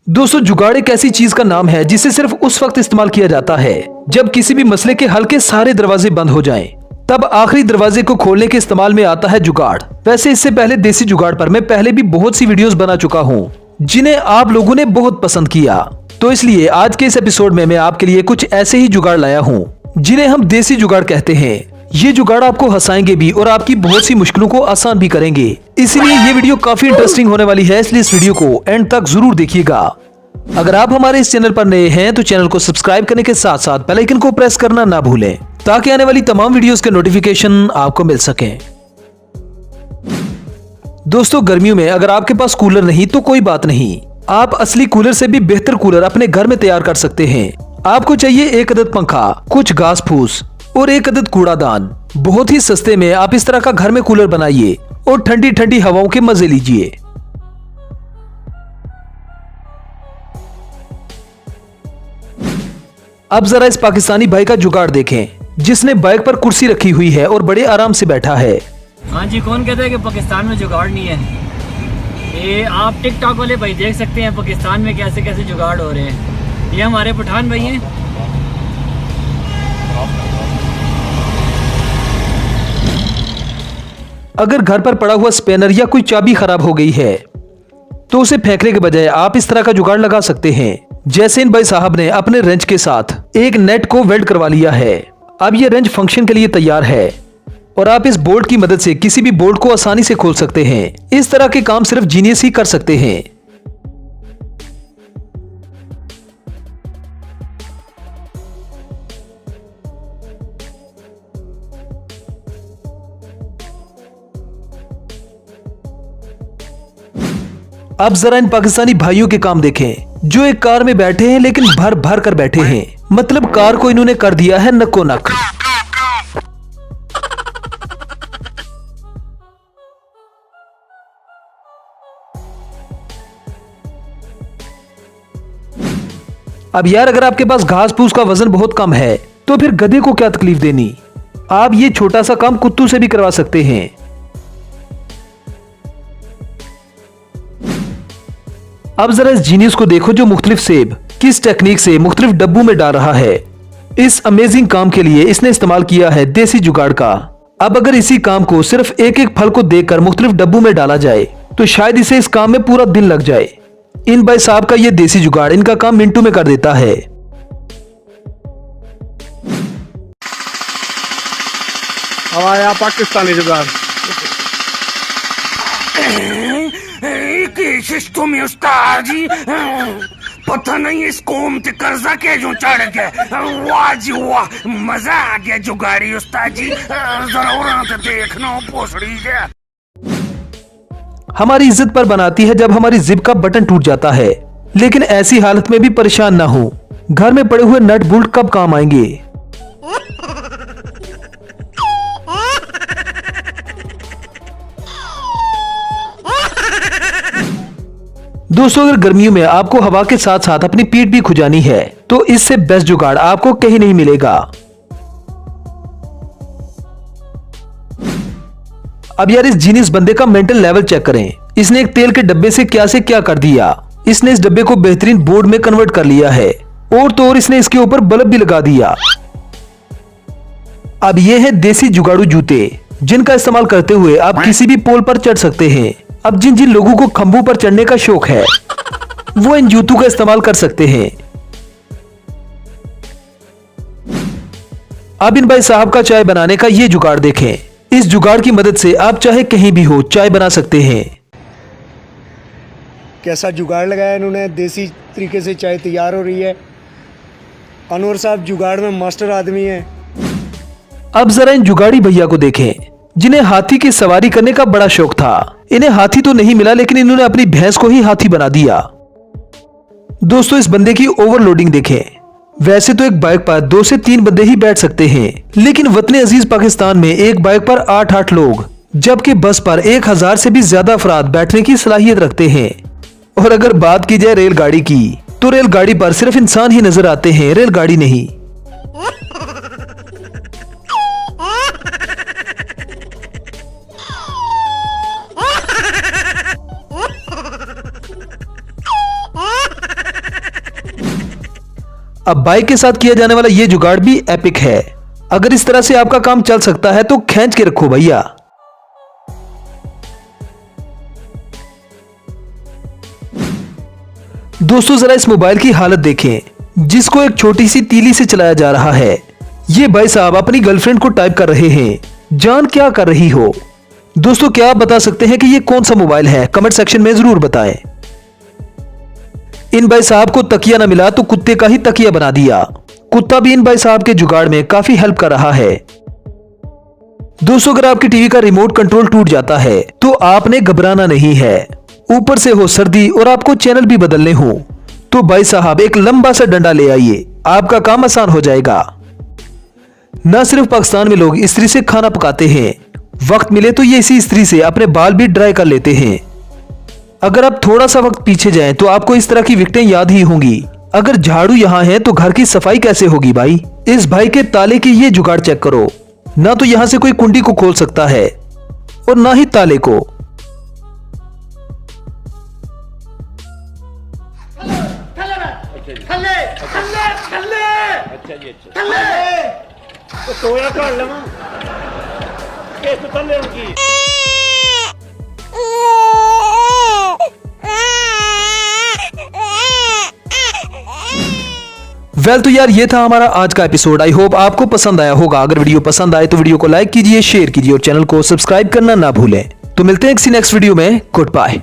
दोस्तों, जुगाड़ एक ऐसी चीज का नाम है जिसे सिर्फ उस वक्त इस्तेमाल किया जाता है जब किसी भी मसले के हल के सारे दरवाजे बंद हो जाएं। तब आखिरी दरवाजे को खोलने के इस्तेमाल में आता है जुगाड़। वैसे इससे पहले देसी जुगाड़ पर मैं पहले भी बहुत सी वीडियोस बना चुका हूँ जिन्हें आप लोगों ने बहुत पसंद किया। तो इसलिए आज के इस एपिसोड में मैं आपके लिए कुछ ऐसे ही जुगाड़ लाया हूँ जिन्हें हम देसी जुगाड़ कहते हैं। ये जुगाड़ आपको हंसाएंगे भी और आपकी बहुत सी मुश्किलों को आसान भी करेंगे। इसलिए ये वीडियो काफी इंटरेस्टिंग होने वाली है, इसलिए इस वीडियो को एंड तक जरूर देखिएगा। अगर आप हमारे इस चैनल पर नए हैं तो चैनल को सब्सक्राइब करने के साथ साथ बेल आइकन को प्रेस करना ना भूलें ताकि आने वाली तमाम वीडियोस के नोटिफिकेशन आपको मिल सके। दोस्तों, गर्मियों में अगर आपके पास कूलर नहीं तो कोई बात नहीं, आप असली कूलर से भी बेहतर कूलर अपने घर में तैयार कर सकते हैं। आपको चाहिए एक अदद पंखा, कुछ घास फूस और एक अदद कूड़ादान। बहुत ही सस्ते में आप इस तरह का घर में कूलर बनाइए और ठंडी ठंडी हवाओं के मजे लीजिए। अब जरा इस पाकिस्तानी भाई का जुगाड़ देखें जिसने बाइक पर कुर्सी रखी हुई है और बड़े आराम से बैठा है। हाँ जी, कौन कहता है कि पाकिस्तान में जुगाड़ नहीं है। ये आप टिकटॉक वाले भाई देख सकते हैं पाकिस्तान में कैसे कैसे जुगाड़ हो रहे हैं। ये हमारे पठान भाई हैं। अगर घर पर पड़ा हुआ स्पेनर या कोई चाबी खराब हो गई है तो उसे फेंकने के बजाय आप इस तरह का जुगाड़ लगा सकते हैं। जैसे इन भाई साहब ने अपने रेंच के साथ एक नेट को वेल्ड करवा लिया है। अब ये रेंच फंक्शन के लिए तैयार है और आप इस बोल्ट की मदद से किसी भी बोल्ट को आसानी से खोल सकते हैं। इस तरह के काम सिर्फ जीनियस ही कर सकते हैं। अब जरा इन पाकिस्तानी भाइयों के काम देखें जो एक कार में बैठे हैं लेकिन भर भर कर बैठे हैं। मतलब कार को इन्होंने कर दिया है नक्को नक। अब यार, अगर आपके पास घास फूस का वजन बहुत कम है तो फिर गधे को क्या तकलीफ देनी। आप ये छोटा सा काम कुत्तू से भी करवा सकते हैं। अब जरा इस जीनियस को देखो जो मुख्तलिफ सेब किस टेक्निक से मुख्तलिफ डब्बों में डाल रहा है। इस अमेजिंग काम के लिए इसने इस्तेमाल किया है देसी जुगाड़ का। अब अगर इसी काम को सिर्फ एक एक फल को देखकर मुख्तलिफ डब्बों में डाला जाए तो शायद इसे इस काम में पूरा दिन लग जाए। इन भाई साहब का ये देसी जुगाड़ इनका काम मिनटों में कर देता है। हमारा पाकिस्तानी जुगाड़ तुम्हें उस्ताद जी पता नहीं इस कौम ते कर्जा के जो चढ़ गया। वाह जी वाह, मजा आ गया जुगाड़ी उस्ताद जी। जरा और देखना पोसड़ी है। हमारी इज्जत पर बनाती है जब हमारी जिप का बटन टूट जाता है, लेकिन ऐसी हालत में भी परेशान ना हो। घर में पड़े हुए नट बोल्ट कब काम आएंगे। दोस्तों, अगर गर्मियों में आपको हवा के साथ साथ अपनी पीठ भी खुजानी है तो इससे बेस्ट जुगाड़ आपको कहीं नहीं मिलेगा। अब यार, इस जीनियस बंदे का मेंटल लेवल चेक करें। इसने एक तेल के डब्बे से क्या कर दिया। इसने इस डब्बे को बेहतरीन बोर्ड में कन्वर्ट कर लिया है और तो और इसने इसके ऊपर बल्ब भी लगा दिया। अब ये है देसी जुगाड़ू जूते जिनका इस्तेमाल करते हुए आप किसी भी पोल पर चढ़ सकते हैं। अब जिन जिन लोगों को खंभों पर चढ़ने का शौक है वो इन जूतों का इस्तेमाल कर सकते हैं। अब इन भाई साहब का चाय बनाने का ये जुगाड़ देखें। इस जुगाड़ की मदद से आप चाहे कहीं भी हो चाय बना सकते हैं। कैसा जुगाड़ लगाया इन्होंने, देसी तरीके से चाय तैयार हो रही है। अनवर साहब जुगाड़ में मास्टर आदमी है। अब जरा इन जुगाड़ी भैया को देखें जिन्हें हाथी की सवारी करने का बड़ा शौक था। इन्हें हाथी तो नहीं मिला लेकिन इन्होंने अपनी भैंस को ही हाथी बना दिया। दोस्तों, इस बंदे की ओवरलोडिंग देखें। वैसे तो एक बाइक पर 2 से 3 बंदे ही बैठ सकते हैं, लेकिन वतने अजीज पाकिस्तान में एक बाइक पर 8-8 लोग, जबकि बस पर 1000 से भी ज्यादा अफराद बैठने की सलाहियत रखते हैं। और अगर बात की जाए रेलगाड़ी की तो रेलगाड़ी पर सिर्फ इंसान ही नजर आते हैं, रेलगाड़ी नहीं। अब बाइक के साथ किया जाने वाला ये जुगाड़ भी एपिक है। अगर इस तरह से आपका काम चल सकता है तो खींच के रखो भैया। दोस्तों जरा इस मोबाइल की हालत देखें, जिसको एक छोटी सी तीली से चलाया जा रहा है। ये भाई साहब अपनी गर्लफ्रेंड को टाइप कर रहे हैं। जान क्या कर रही हो? दोस्तों क्या आप बता सकते हैं कि ये कौन सा मोबाइल है? कमेंट सेक्शन में जरूर बताएं। इन भाई साहब को तकिया ना मिला तो कुत्ते का ही तकिया बना दिया। कुत्ता भी इन भाई साहब के जुगाड़ में काफी हेल्प कर रहा है। दोस्तों अगर आपकी टीवी का रिमोट कंट्रोल टूट जाता है तो आपने घबराना नहीं है। ऊपर से हो सर्दी और आपको चैनल भी बदलने हो तो भाई साहब एक लंबा सा डंडा ले आइए, आपका काम आसान हो जाएगा। न सिर्फ पाकिस्तान में लोग इस्त्री से खाना पकाते हैं, वक्त मिले तो ये इसी इस्त्री से अपने बाल भी ड्राई कर लेते हैं। अगर आप थोड़ा सा वक्त पीछे जाएं तो आपको इस तरह की विकटें याद ही होंगी। अगर झाड़ू यहाँ है तो घर की सफाई कैसे होगी भाई? इस भाई के ताले की ये जुगाड़ चेक करो, ना तो यहाँ से कोई कुंडी को खोल सकता है और ना ही ताले को। वेल तो यार ये था हमारा आज का एपिसोड। आई होप आपको पसंद आया होगा। अगर वीडियो पसंद आए तो वीडियो को लाइक कीजिए, शेयर कीजिए और चैनल को सब्सक्राइब करना ना भूलें। तो मिलते हैं किसी नेक्स्ट वीडियो में। Good bye.